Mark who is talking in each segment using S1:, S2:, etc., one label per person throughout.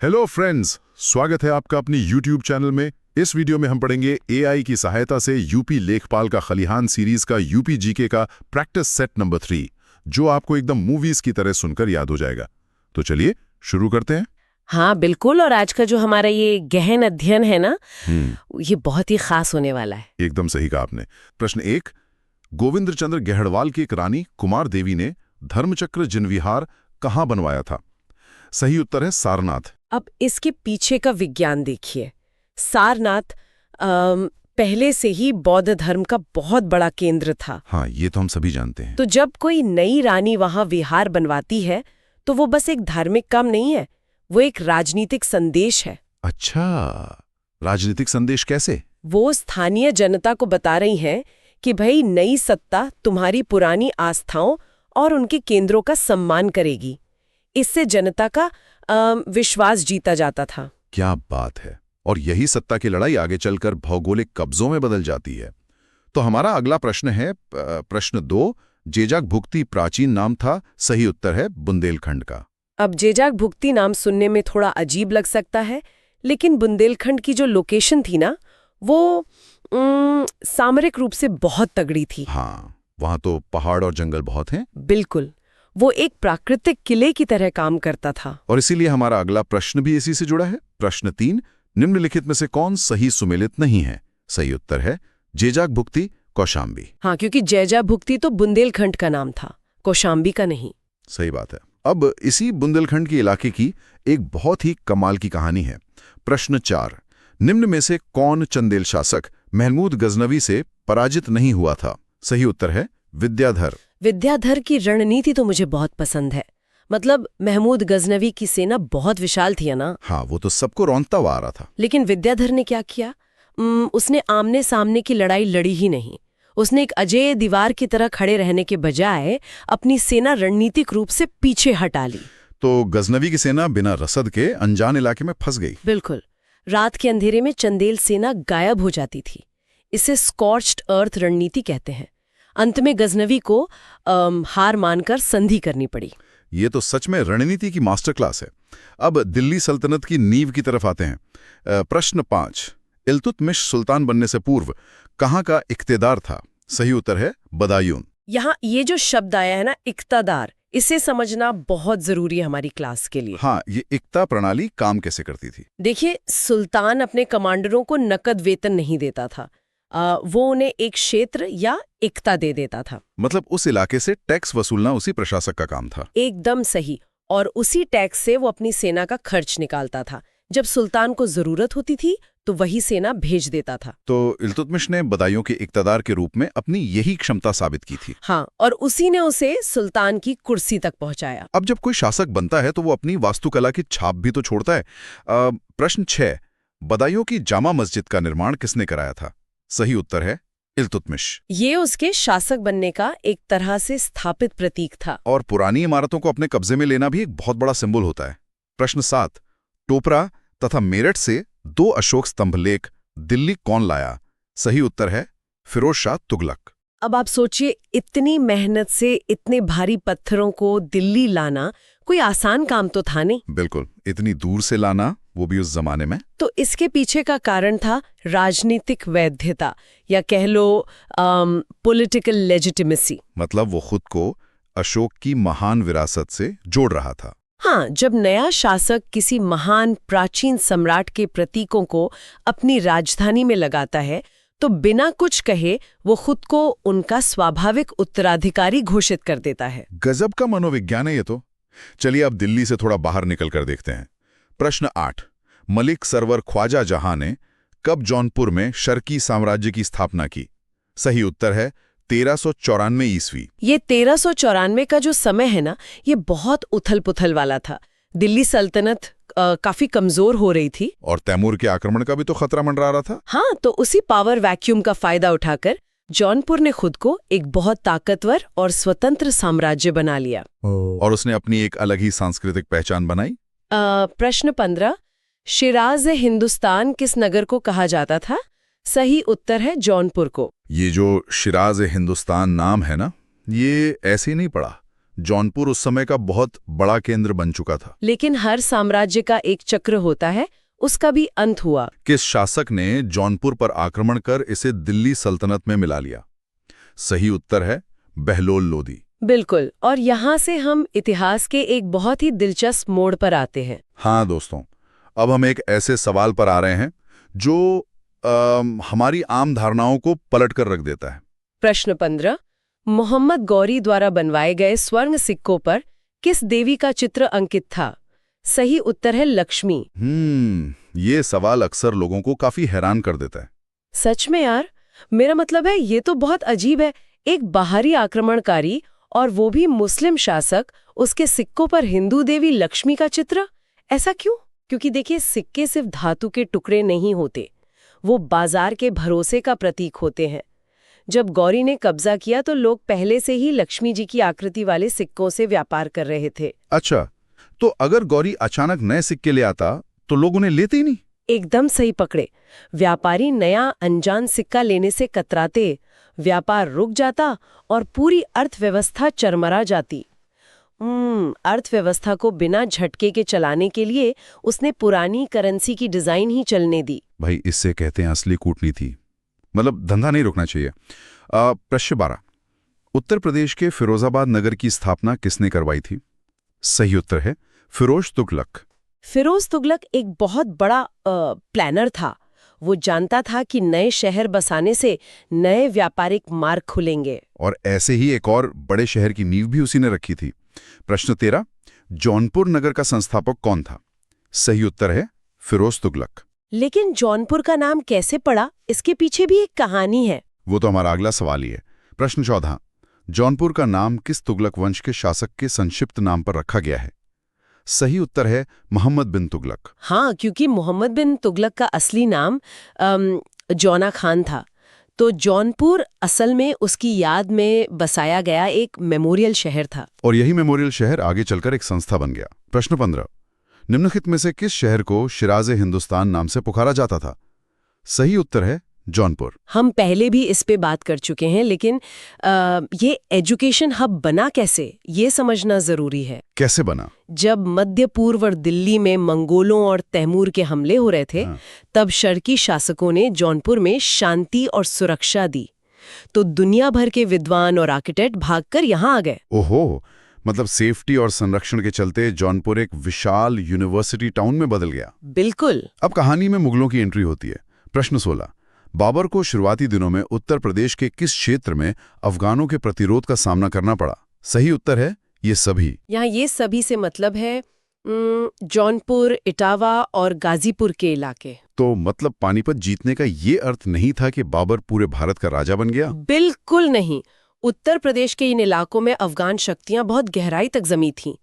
S1: Hello friends, स्वागत है आपका अपनी YouTube चैनल में। इस वीडियो में हम पढ़ेंगे AI की सहायता से यूपी लेखपाल का खलिहान सीरीज का यूपी जीके का प्रैक्टिस सेट नंबर 3, जो आपको एकदम मूवीज की तरह सुनकर याद हो जाएगा। तो चलिए शुरू करते हैं।
S2: हाँ बिल्कुल। और आज का जो हमारा ये गहन अध्ययन है ना, ये बहुत ही खास होने वाला है।
S1: एकदम सही कहा आपने। प्रश्न 1, गोविंद चंद्र गहड़वाल की एक रानी कुमार देवी ने धर्मचक्र जिनविहार कहाँ बनवाया था? सही उत्तर है सारनाथ।
S2: अब इसके पीछे का विज्ञान देखिए। सारनाथ पहले से ही बौद्ध धर्म का बहुत बड़ा केंद्र था।
S1: हाँ, ये तो हम सभी जानते हैं।
S2: तो जब कोई नई रानी वहां विहार बनवाती है तो वो बस एक धार्मिक काम नहीं है, वो एक राजनीतिक संदेश है।
S1: अच्छा, राजनीतिक संदेश कैसे?
S2: वो स्थानीय जनता को बता रही हैं कि भाई नई सत्ता तुम्हारी पुरानी आस्थाओं और उनके केंद्रों का सम्मान करेगी। इससे जनता का विश्वास जीता जाता था।
S1: क्या बात है। और यही सत्ता की लड़ाई आगे चलकर भौगोलिक कब्जों में बदल जाती है। तो हमारा अगला प्रश्न है प्रश्न 2, जेजाक भुक्ती प्राचीन नाम था। सही उत्तर है बुंदेलखंड का।
S2: अब जेजाक भुक्ती नाम सुनने में थोड़ा अजीब लग सकता है, लेकिन बुंदेलखंड की जो लोकेशन थी ना, वो सामरिक रूप से बहुत तगड़ी थी।
S1: हाँ, वहां तो पहाड़ और जंगल बहुत हैं।
S2: बिल्कुल, वो एक प्राकृतिक किले की तरह काम करता था।
S1: और इसीलिए हमारा अगला प्रश्न भी इसी से जुड़ा है। प्रश्न 3, निम्नलिखित में से कौन सही सुमेलित नहीं है? सही उत्तर है जेजाक भुक्ती कौशाम्बी।
S2: हाँ, क्योंकि जेजाक भुक्ती तो बुंदेलखंड का नाम था, कौशाम्बी का नहीं।
S1: सही बात है। अब इसी बुंदेलखंड के इलाके की एक बहुत ही कमाल की कहानी है। प्रश्न 4, निम्न में से कौन चंदेल शासक महमूद गजनवी से पराजित नहीं हुआ था? सही उत्तर है विद्याधर।
S2: विद्याधर की रणनीति तो मुझे बहुत पसंद है। मतलब महमूद गजनवी की सेना बहुत विशाल थी ना।
S1: हाँ, वो तो सबको रौंदता हुआ आ रहा था।
S2: लेकिन विद्याधर ने क्या किया? उसने आमने सामने की लड़ाई लड़ी ही नहीं। उसने एक अजेय दीवार की तरह खड़े रहने के बजाय अपनी सेना रणनीतिक रूप से पीछे हटा ली।
S1: तो गजनवी की सेना बिना रसद के अनजान इलाके में फंस गई।
S2: बिल्कुल, रात के अंधेरे में चंदेल सेना गायब हो जाती थी। इसे स्कॉर्च्ड अर्थ रणनीति कहते हैं। अंत में गजनवी को हार मानकर संधि करनी पड़ी।
S1: ये तो सच में रणनीति की मास्टर क्लास है। अब दिल्ली सल्तनत की नींव की तरफ आते हैं। प्रश्न 5, इल्तुतमिश सुल्तान बनने से पूर्व कहाँ का इख्तियार था? सही उत्तर है बदायून।
S2: यहाँ ये जो शब्द आया है ना, इख्तियार, इसे समझना बहुत जरूरी है हमारी क्लास के लिए।
S1: हाँ, ये इक्ता प्रणाली काम कैसे करती थी?
S2: देखिए, सुल्तान अपने कमांडरों को नकद वेतन नहीं देता था। वो उन्हें एक क्षेत्र या इक्ता दे देता था।
S1: मतलब उस इलाके से टैक्स वसूलना उसी प्रशासक का काम था।
S2: एकदम सही। और उसी टैक्स से वो अपनी सेना का खर्च निकालता था। जब सुल्तान को जरूरत होती थी तो वही सेना भेज देता था।
S1: तो इल्तुतमिश ने बदायूं के इक्तदार के रूप में अपनी यही क्षमता साबित की थी।
S2: हाँ, और उसी ने उसे सुल्तान की कुर्सी तक पहुंचाया।
S1: अब जब कोई शासक बनता है तो वो अपनी वास्तुकला की छाप भी तो छोड़ता है। प्रश्न 6, बदायूं की जामा मस्जिद का निर्माण किसने कराया था? सही उत्तर है इल्तुतमिश।
S2: ये उसके शासक बनने का एक तरह से स्थापित प्रतीक था।
S1: और पुरानी इमारतों को अपने कब्जे में लेना भी एक बहुत बड़ा सिंबल होता है। प्रश्न 7, टोपरा तथा मेरठ से 2 अशोक स्तंभ लेख दिल्ली कौन लाया? सही उत्तर है फिरोज शाह तुगलक।
S2: अब आप सोचिए, इतनी मेहनत से इतने भारी पत्थरों को दिल्ली लाना कोई आसान काम तो था नहीं।
S1: बिल्कुल, इतनी दूर से लाना, वो भी उस जमाने में।
S2: तो इसके पीछे का कारण था राजनीतिक वैधता, या कह लो पॉलिटिकल लेजिटिमेसी।
S1: मतलब वो खुद को अशोक की महान विरासत से जोड़ रहा था।
S2: हाँ, जब नया शासक किसी महान प्राचीन सम्राट के प्रतीकों को अपनी राजधानी में लगाता है तो बिना कुछ कहे वो खुद को उनका स्वाभाविक उत्तराधिकारी घोषित कर देता है।
S1: गजब का मनोविज्ञान है ये तो। चलिए अब दिल्ली से थोड़ा बाहर निकल कर देखते हैं। प्रश्न 8, मलिक सरवर ख्वाजा जहां ने कब जौनपुर में शर्की साम्राज्य की स्थापना की? सही उत्तर है 1394 ईस्वी।
S2: ये 1394 का जो समय है ना, ये बहुत उथल-पुथल वाला था। दिल्ली सल्तनत काफी कमजोर हो रही थी
S1: और तैमूर के आक्रमण का भी तो खतरा मंडरा रहा था।
S2: हाँ, तो उसी पावर वैक्यूम का फायदा उठाकर जौनपुर ने खुद को एक बहुत ताकतवर और स्वतंत्र साम्राज्य बना लिया।
S1: और उसने अपनी एक अलग ही सांस्कृतिक पहचान बनाई।
S2: प्रश्न 15, शिराज हिंदुस्तान किस नगर को कहा जाता था? सही उत्तर है जौनपुर को।
S1: ये जो शिराज हिंदुस्तान नाम है ना, ये ऐसे ही नहीं पड़ा, जौनपुर उस समय का बहुत बड़ा केंद्र बन चुका था।
S2: लेकिन हर साम्राज्य का एक चक्र होता है, उसका भी अंत हुआ।
S1: किस शासक ने जौनपुर पर आक्रमण कर इसे दिल्ली सल्तनत में मिला लिया? सही उत्तर है बहलोल लोदी।
S2: बिल्कुल, और यहाँ से हम इतिहास के एक बहुत ही दिलचस्प मोड़ पर आते हैं।
S1: हाँ दोस्तों, अब हम एक ऐसे सवाल पर आ रहे हैं जो हमारी आम धारणाओं को पलट कर रख देता है।
S2: प्रश्न 15। मोहम्मद गौरी द्वारा बनवाए गए स्वर्ण सिक्कों पर किस देवी का चित्र अंकित था? सही उत्तर है लक्ष्मी।
S1: ये सवाल अक्सर लोगों को काफी हैरान कर देता है।
S2: सच में यार, मेरा मतलब है ये तो बहुत अजीब है। एक बाहरी आक्रमणकारी और वो भी मुस्लिम शासक, उसके सिक्कों पर हिंदू देवी लक्ष्मी का चित्र? ऐसा क्यों? क्योंकि देखिए, सिक्के सिर्फ धातु के टुकड़े नहीं होते, वो बाजार के भरोसे का प्रतीक होते हैं। जब गौरी ने कब्जा किया तो लोग पहले से ही लक्ष्मी जी की आकृति वाले सिक्कों से व्यापार कर रहे थे।
S1: अच्छा, तो अगर गौरी अचानक नए सिक्के ले आता तो लोग उन्हें लेते ही नहीं?
S2: एकदम सही पकड़े। व्यापारी नया अनजान सिक्का लेने से कतराते, व्यापार रुक जाता और पूरी अर्थव्यवस्था चरमरा जाती। अर्थव्यवस्था को बिना झटके के चलाने के लिए उसने पुरानी करेंसी की डिजाइन ही चलने दी।
S1: भाई, इससे कहते हैं असली कूटनीति। मतलब धंधा नहीं रुकना चाहिए। प्रश्न 12। उत्तर प्रदेश के फिरोजाबाद नगर की स्थापना किसने करवाई थी? सही उत्तर है फिरोज तुगलक।
S2: फिरोज तुगलक एक बहुत बड़ा प्लानर था। वो जानता था कि नए शहर बसाने से नए व्यापारिक मार्ग खुलेंगे।
S1: और ऐसे ही एक और बड़े शहर की नींव भी उसी ने रखी थी। प्रश्न 13। जौनपुर नगर का संस्थापक कौन था? सही उत्तर है फिरोज तुगलक।
S2: लेकिन जौनपुर का नाम कैसे पड़ा, इसके पीछे भी एक कहानी है।
S1: वो तो हमारा अगला सवाल ही है। प्रश्न 14। जौनपुर का नाम किस तुगलक वंश के शासक के संक्षिप्त नाम पर रखा गया है? सही उत्तर है मोहम्मद बिन तुगलक।
S2: हाँ, क्योंकि मोहम्मद बिन तुगलक का असली नाम जौना खान था। तो जौनपुर असल में उसकी याद में बसाया गया एक मेमोरियल शहर था।
S1: और यही मेमोरियल शहर आगे चलकर एक संस्था बन गया। प्रश्न 15। निम्नलिखित में से किस शहर को शिराज़े हिंदुस्तान नाम से पुकारा जाता था? सही उत्तर है जौनपुर। हम
S2: पहले भी इस पे बात कर चुके हैं, लेकिन ये एजुकेशन हब बना कैसे, ये समझना जरूरी है।
S1: कैसे बना?
S2: जब मध्य पूर्व और दिल्ली में मंगोलों और तैमूर के हमले हो रहे थे, तब शर्की शासकों ने जौनपुर में शांति और सुरक्षा दी। तो दुनिया भर के विद्वान और आर्किटेक्ट भागकर यहाँ आ गए।
S1: ओहो, मतलब सेफ्टी और संरक्षण के चलते जौनपुर एक विशाल यूनिवर्सिटी टाउन में बदल गया।
S2: बिल्कुल।
S1: अब कहानी में मुगलों की एंट्री होती है। प्रश्न 16। बाबर को शुरुआती दिनों में उत्तर प्रदेश के किस क्षेत्र में अफगानों के प्रतिरोध का सामना करना पड़ा? सही उत्तर है ये सभी।
S2: यहाँ ये सभी से मतलब है जौनपुर, इटावा और गाजीपुर के इलाके।
S1: तो मतलब पानीपत जीतने का ये अर्थ नहीं था कि बाबर पूरे भारत का राजा बन गया?
S2: बिल्कुल नहीं। उत्तर प्रदेश के इन इलाकों में अफगान शक्तियां बहुत गहराई तक जमी थीं।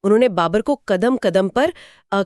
S2: उन्होंने बाबर को कदम कदम पर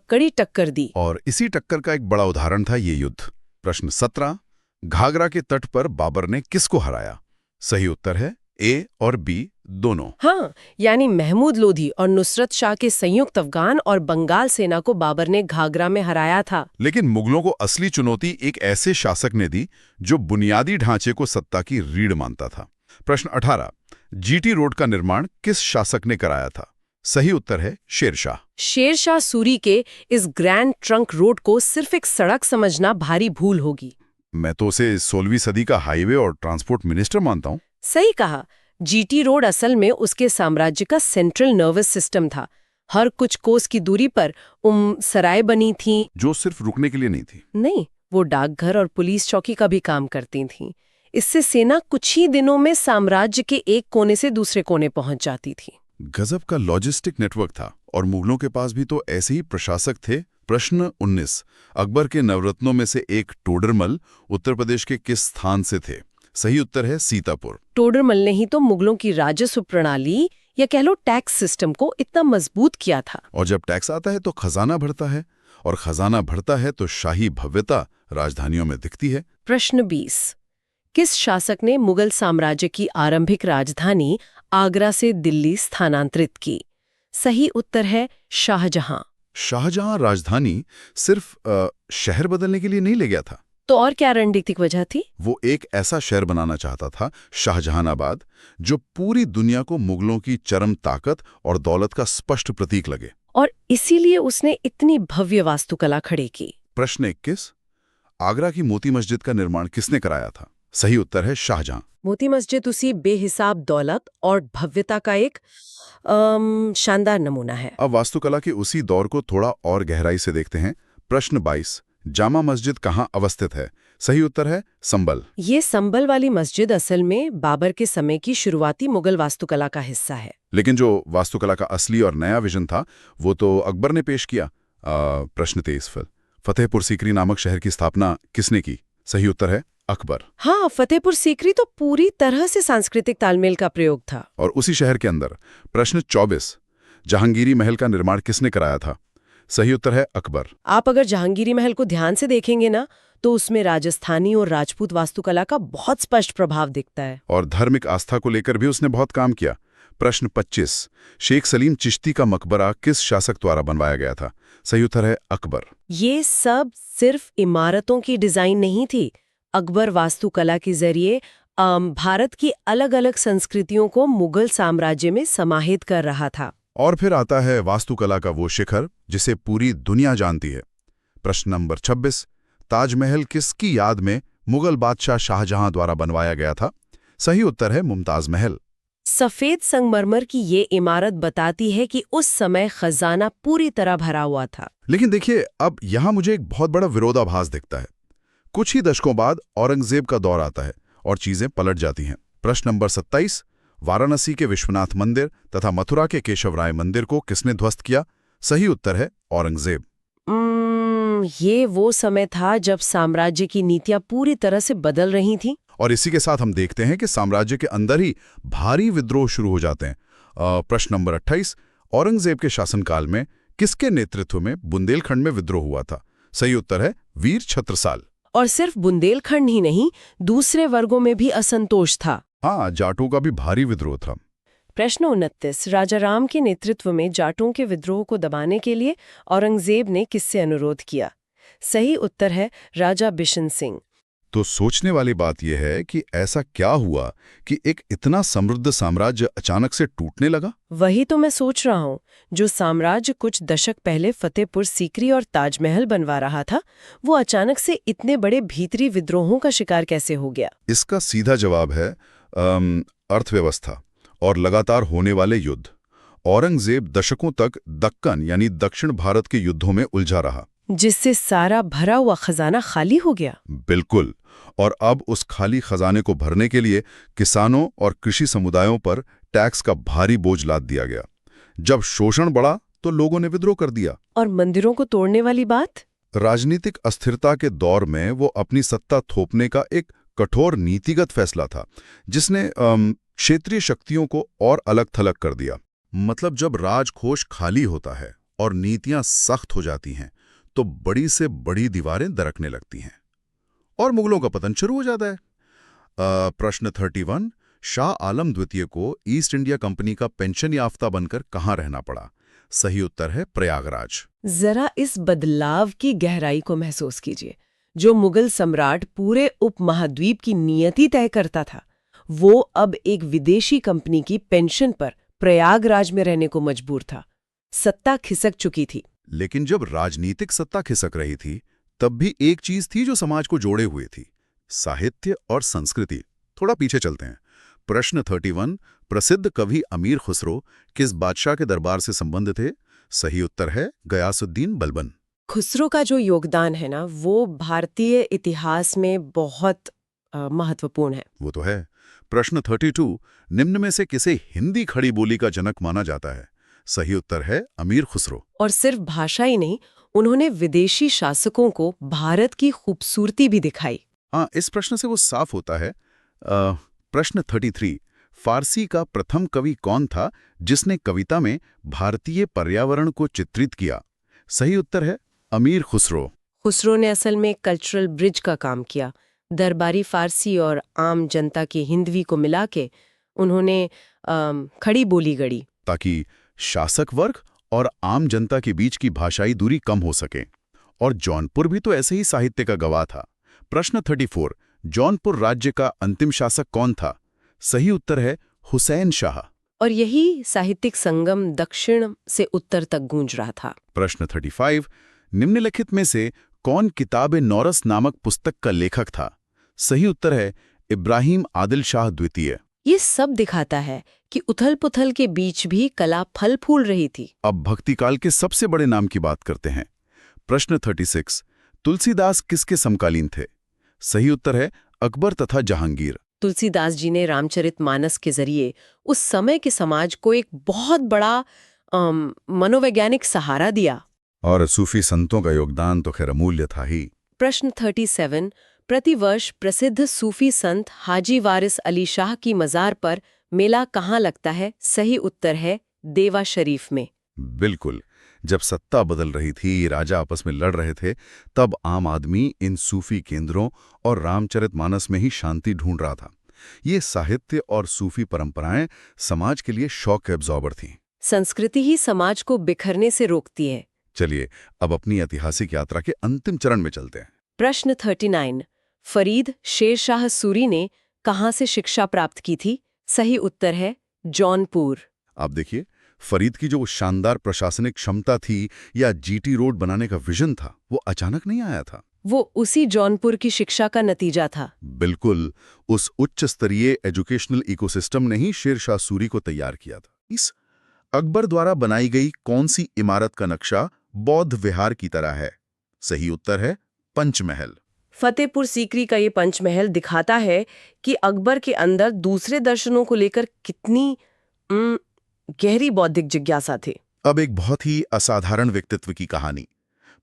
S2: कड़ी टक्कर दी।
S1: और इसी टक्कर का एक बड़ा उदाहरण था ये युद्ध। प्रश्न 17। घाघरा के तट पर बाबर ने किसको हराया? सही उत्तर है ए और बी दोनों।
S2: हाँ, यानी महमूद लोधी और नुसरत शाह के संयुक्त अफगान और बंगाल सेना को बाबर ने घाघरा में हराया था।
S1: लेकिन मुगलों को असली चुनौती एक ऐसे शासक ने दी जो बुनियादी ढांचे को सत्ता की रीढ़ मानता था। प्रश्न 18। जीटी रोड का निर्माण किस शासक ने कराया था? सही उत्तर है शेरशाह।
S2: शेरशाह सूरी के इस ग्रैंड ट्रंक रोड को सिर्फ एक सड़क समझना भारी भूल होगी।
S1: मैं तो उसे 16वीं सदी का हाईवे और ट्रांसपोर्ट मिनिस्टर मानता हूँ।
S2: सही कहा। जीटी रोड असल में उसके साम्राज्य का सेंट्रल नर्वस सिस्टम था। हर कुछ कोस की दूरी पर सराय बनी थी,
S1: जो सिर्फ रुकने के लिए नहीं थी।
S2: नहीं, वो डाकघर और पुलिस चौकी का भी काम करती थी। इससे सेना कुछ ही दिनों में साम्राज्य के एक कोने से दूसरे कोने पहुंच जाती थी।
S1: गजब का लॉजिस्टिक नेटवर्क था। और मुगलों के पास भी तो ऐसे ही प्रशासक थे। प्रश्न 19। अकबर के नवरत्नों में से एक टोडरमल उत्तर प्रदेश के किस स्थान से थे? सही उत्तर है सीतापुर।
S2: टोडरमल ने ही तो मुगलों की राजस्व प्रणाली या कह लो टैक्स सिस्टम को इतना मजबूत किया था।
S1: और जब टैक्स आता है तो खजाना भरता है, और खजाना भरता है तो शाही भव्यता राजधानियों में दिखती है।
S2: प्रश्न 20। किस शासक ने मुगल साम्राज्य की आरंभिक राजधानी आगरा से दिल्ली स्थानांतरित की? सही उत्तर है शाहजहां।
S1: शाहजहां राजधानी सिर्फ शहर बदलने के लिए नहीं ले गया था।
S2: तो और क्या रणनीतिक वजह थी?
S1: वो एक ऐसा शहर बनाना चाहता था, शाहजहानाबाद, जो पूरी दुनिया को मुगलों की चरम ताकत और दौलत का स्पष्ट प्रतीक लगे।
S2: और इसीलिए उसने इतनी भव्य वास्तुकला खड़ी की।
S1: प्रश्न 21, आगरा की मोती मस्जिद का निर्माण किसने कराया था? सही उत्तर है शाहजहां।
S2: मोती मस्जिद उसी बेहिसाब दौलत और भव्यता का एक शानदार नमूना है।
S1: अब वास्तुकला के उसी दौर को थोड़ा और गहराई से देखते हैं। प्रश्न 22, जामा मस्जिद कहाँ अवस्थित है? सही उत्तर है संभल।
S2: ये संभल वाली मस्जिद असल में बाबर के समय की शुरुआती मुगल वास्तुकला का हिस्सा है।
S1: लेकिन जो वास्तुकला का असली और नया विजन था वो तो अकबर ने पेश किया। प्रश्न 23, फिर फतेहपुर सीकरी नामक शहर की स्थापना किसने की? सही उत्तर है अकबर।
S2: हाँ, फतेहपुर सीकरी तो पूरी तरह से सांस्कृतिक तालमेल का प्रयोग था।
S1: और उसी शहर के अंदर प्रश्न 24, जहांगीरी महल का निर्माण किसने कराया था? सही उत्तर है अकबर।
S2: आप अगर जहांगीरी महल को ध्यान से देखेंगे ना, तो उसमें राजस्थानी और राजपूत वास्तुकला का बहुत स्पष्ट प्रभाव दिखता है।
S1: और धार्मिक आस्था को लेकर भी उसने बहुत काम किया। प्रश्न 25, शेख सलीम चिश्ती का मकबरा किस शासक द्वारा बनवाया गया था? सही उत्तर है अकबर।
S2: ये सब सिर्फ इमारतों की डिजाइन नहीं थी। अकबर वास्तुकला के जरिए भारत की अलग अलग संस्कृतियों को मुगल साम्राज्य में समाहित कर रहा था।
S1: और फिर आता है वास्तुकला का वो शिखर जिसे पूरी दुनिया जानती है। प्रश्न नंबर 26, ताजमहल किसकी याद में मुगल बादशाह शाहजहां द्वारा बनवाया गया था? सही उत्तर है मुमताज महल।
S2: सफेद संगमरमर की ये इमारत बताती है कि उस समय खजाना पूरी तरह भरा हुआ था।
S1: लेकिन देखिए, अब यहां मुझे एक बहुत बड़ा विरोधाभास दिखता है। कुछ ही दशकों बाद औरंगजेब का दौर आता है और चीजें पलट जाती हैं। प्रश्न नंबर 27, वाराणसी के विश्वनाथ मंदिर तथा मथुरा के केशवराय मंदिर को किसने ध्वस्त किया? सही उत्तर है औरंगजेब।
S2: ये वो समय था जब साम्राज्य की नीतियां पूरी तरह से बदल रही थीं।
S1: और इसी के साथ हम देखते हैं कि साम्राज्य के अंदर ही भारी विद्रोह शुरू हो जाते हैं। प्रश्न नंबर 28, औरंगजेब के शासनकाल में किसके नेतृत्व में बुंदेलखंड में विद्रोह हुआ था? सही उत्तर है वीर छत्रसाल।
S2: और सिर्फ बुंदेलखंड ही नहीं, दूसरे वर्गों में भी असंतोष था।
S1: हाँ, जाटों का भी भारी विद्रोह था।
S2: प्रश्न 29, राजा राम के नेतृत्व में जाटों के विद्रोह को दबाने के लिए औरंगजेब ने किससे अनुरोध किया? सही उत्तर है राजा बिशन सिंह।
S1: तो सोचने वाली बात यह है कि ऐसा क्या हुआ कि एक इतना समृद्ध साम्राज्य अचानक से टूटने लगा?
S2: वही तो मैं सोच रहा हूँ। जो साम्राज्य कुछ दशक पहले फतेहपुर सीकरी और ताजमहल बनवा रहा था, वो अचानक से इतने बड़े भीतरी विद्रोहों का शिकार कैसे हो गया?
S1: इसका सीधा जवाब है अर्थव्यवस्था और लगातार होने वाले युद्ध। औरंगजेब दशकों तक दक्कन यानी दक्षिण भारत के युद्धों में उलझा रहा,
S2: जिससे सारा भरा हुआ खजाना खाली हो गया।
S1: बिल्कुल। और अब उस खाली खजाने को भरने के लिए किसानों और कृषि समुदायों पर टैक्स का भारी बोझ लाद दिया गया। जब शोषण बढ़ा तो लोगों ने विद्रोह कर दिया।
S2: और मंदिरों को तोड़ने वाली बात?
S1: राजनीतिक अस्थिरता के दौर में वो अपनी सत्ता थोपने का एक कठोर नीतिगत फैसला था, जिसने क्षेत्रीय शक्तियों को और अलग थलग कर दिया। मतलब जब राजकोष खाली होता है और नीतियां सख्त हो जाती हैं, तो बड़ी से बड़ी दीवारें दरकने लगती हैं और मुगलों का पतन शुरू हो जाता है। प्रश्न 31, शाह आलम द्वितीय को ईस्ट इंडिया कंपनी का पेंशन याफ्ता बनकर कहाँ रहना पड़ा? सही उत्तर है प्रयागराज।
S2: जरा इस बदलाव की गहराई को महसूस कीजिए। जो मुगल सम्राट पूरे उपमहाद्वीप की नियति तय करता था, वो अब एक विदेशी कंपनी की पेंशन पर प्रयागराज में रहने को मजबूर था। सत्ता खिसक चुकी थी।
S1: लेकिन जब राजनीतिक सत्ता खिसक रही थी, तब भी एक चीज थी जो समाज को जोड़े हुए थी, साहित्य और संस्कृति। थोड़ा पीछे चलते हैं। प्रश्न 31, प्रसिद्ध कवि अमीर खुसरो किस बादशाह के दरबार से संबंध थे? सही उत्तर है गयासुद्दीन बलबन।
S2: खुसरो का जो योगदान है ना, वो भारतीय इतिहास में बहुत महत्वपूर्ण है।
S1: वो तो है। प्रश्न 32, निम्न में से किसे हिंदी खड़ी बोली का जनक माना जाता है? सही उत्तर है अमीर खुसरो। और
S2: सिर्फ भाषा ही नहीं, उन्होंने विदेशी शासकों को भारत की खूबसूरती भी दिखाई।
S1: हाँ, इस प्रश्न से वो साफ होता है। प्रश्न 33, फारसी का प्रथम कवि कौन था जिसने कविता में भारतीय पर्यावरण को चित्रित किया? सही उत्तर है अमीर खुसरो।
S2: खुसरो ने असल में कल्चरल ब्रिज का काम किया। दरबारी फारसी और आम जनता की हिंदवी को मिला के उन्होंने खड़ी बोली गढ़ी,
S1: ताकि शासक वर्ग और आम जनता के बीच की भाषाई दूरी कम हो सके। और जौनपुर भी तो ऐसे ही साहित्य का गवाह था। प्रश्न 34, जौनपुर राज्य का अंतिम शासक कौन था? सही उत्तर है हुसैन शाह।
S2: और यही साहित्यिक संगम दक्षिण से उत्तर तक गूंज रहा था।
S1: प्रश्न 35, निम्नलिखित में से कौन किताब नौरस नामक पुस्तक का लेखक था? सही उत्तर है इब्राहिम आदिल शाह द्वितीय।
S2: ये सब दिखाता है कि उथल-पुथल के बीच भी कला फल फूल रही थी।
S1: अब भक्ति काल के सबसे बड़े नाम की बात करते हैं। प्रश्न 36, तुलसीदास किसके समकालीन थे? सही उत्तर है अकबर तथा जहांगीर।
S2: तुलसीदास जी ने रामचरितमानस के जरिए उस समय के समाज को एक बहुत बड़ा मनोवैज्ञानिक सहारा दिया।
S1: और सूफी संतों का योगदान तो खैर अमूल्य था ही।
S2: प्रश्न 37, प्रतिवर्ष प्रसिद्ध सूफी संत हाजी वारिस अली शाह की मजार पर मेला कहाँ लगता है? सही उत्तर है देवा शरीफ में।
S1: बिल्कुल, जब सत्ता बदल रही थी, राजा आपस में लड़ रहे थे, तब आम आदमी इन सूफी केंद्रों और रामचरितमानस में ही शांति ढूंढ रहा था। ये साहित्य और सूफी परंपराएं समाज के लिए शॉक एब्जॉर्बर थीं।
S2: संस्कृति ही समाज को बिखरने से रोकती है।
S1: चलिए अब अपनी ऐतिहासिक यात्रा के अंतिम चरण में चलते हैं।
S2: प्रश्न 39, फरीद शेर शाह सूरी ने कहाँ से शिक्षा प्राप्त की थी? सही उत्तर है जौनपुर।
S1: आप देखिए, फरीद की जो शानदार प्रशासनिक क्षमता थी या जीटी रोड बनाने का विजन था, वो अचानक नहीं आया था।
S2: वो उसी जौनपुर की शिक्षा का नतीजा था।
S1: बिल्कुल, उस उच्च स्तरीय एजुकेशनल इकोसिस्टम ने ही शेर शाह सूरी को तैयार किया था। इस अकबर द्वारा बनाई गई कौन सी इमारत का नक्शा बौद्ध विहार की तरह है? सही उत्तर है पंचमहल।
S2: फतेहपुर सीकरी का ये पंचमहल दिखाता है कि अकबर के अंदर दूसरे दर्शनों को लेकर कितनी गहरी बौद्धिक जिज्ञासा थी।
S1: अब एक बहुत ही असाधारण व्यक्तित्व की कहानी।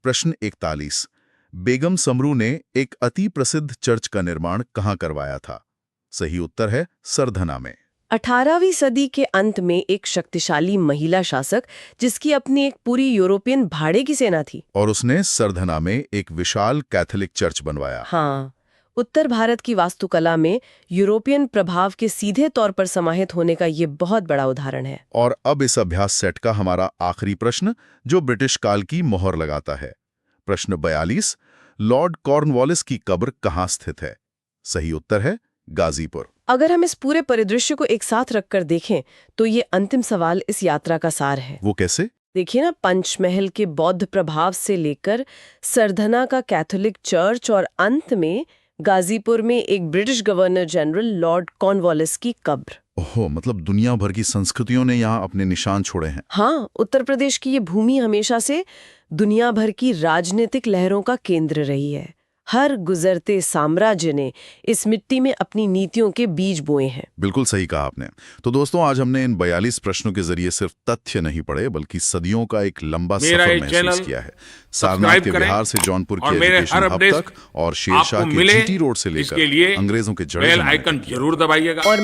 S1: प्रश्न 41, बेगम समरू ने एक अति प्रसिद्ध चर्च का निर्माण कहाँ करवाया था? सही उत्तर है सरधना में।
S2: 18वीं सदी के अंत में एक शक्तिशाली महिला शासक जिसकी अपनी एक पूरी यूरोपियन भाड़े की सेना थी,
S1: और उसने सरधना में एक विशाल कैथोलिक चर्च बनवाया।
S2: हाँ, उत्तर भारत की वास्तुकला में यूरोपियन प्रभाव के सीधे तौर पर समाहित होने का ये बहुत बड़ा उदाहरण है।
S1: और अब इस अभ्यास सेट का हमारा आखिरी प्रश्न, जो ब्रिटिश काल की मोहर लगाता है। प्रश्न 42, लॉर्ड कॉर्नवालिस की कब्र कहाँ स्थित है? सही उत्तर है गाजीपुर।
S2: अगर हम इस पूरे परिदृश्य को एक साथ रखकर देखें तो ये अंतिम सवाल इस यात्रा का सार है।
S1: वो कैसे?
S2: देखिए ना, पंचमहल के बौद्ध प्रभाव से लेकर सरधना का कैथोलिक चर्च और अंत में गाजीपुर में एक British governor general Lord Cornwallis की कब्र।
S1: ओहो, मतलब दुनिया भर की संस्कृतियों ने यहाँ अपने निशान छोड़े हैं।
S2: हाँ, उत्तर प्रदेश की ये भूमि हमेशा से दुनिया भर की राजनीतिक लहरों का केंद्र रही है। हर गुजरते साम्राज्य ने इस मिट्टी में अपनी नीतियों के बीज बोए हैं।
S1: बिल्कुल सही कहा आपने। तो दोस्तों, आज हमने इन 42 प्रश्नों के जरिए सिर्फ तथ्य नहीं पढ़े, बल्कि सदियों का एक लंबा सफर महसूस किया है। सारनाथ के बिहार से जौनपुर के एजुकेशन हब तक और शेरशाह के जीटी रोड से लेकर अंग्रेजों के जड़े
S3: बेल आइकन जरूर दबाइएगा।
S2: और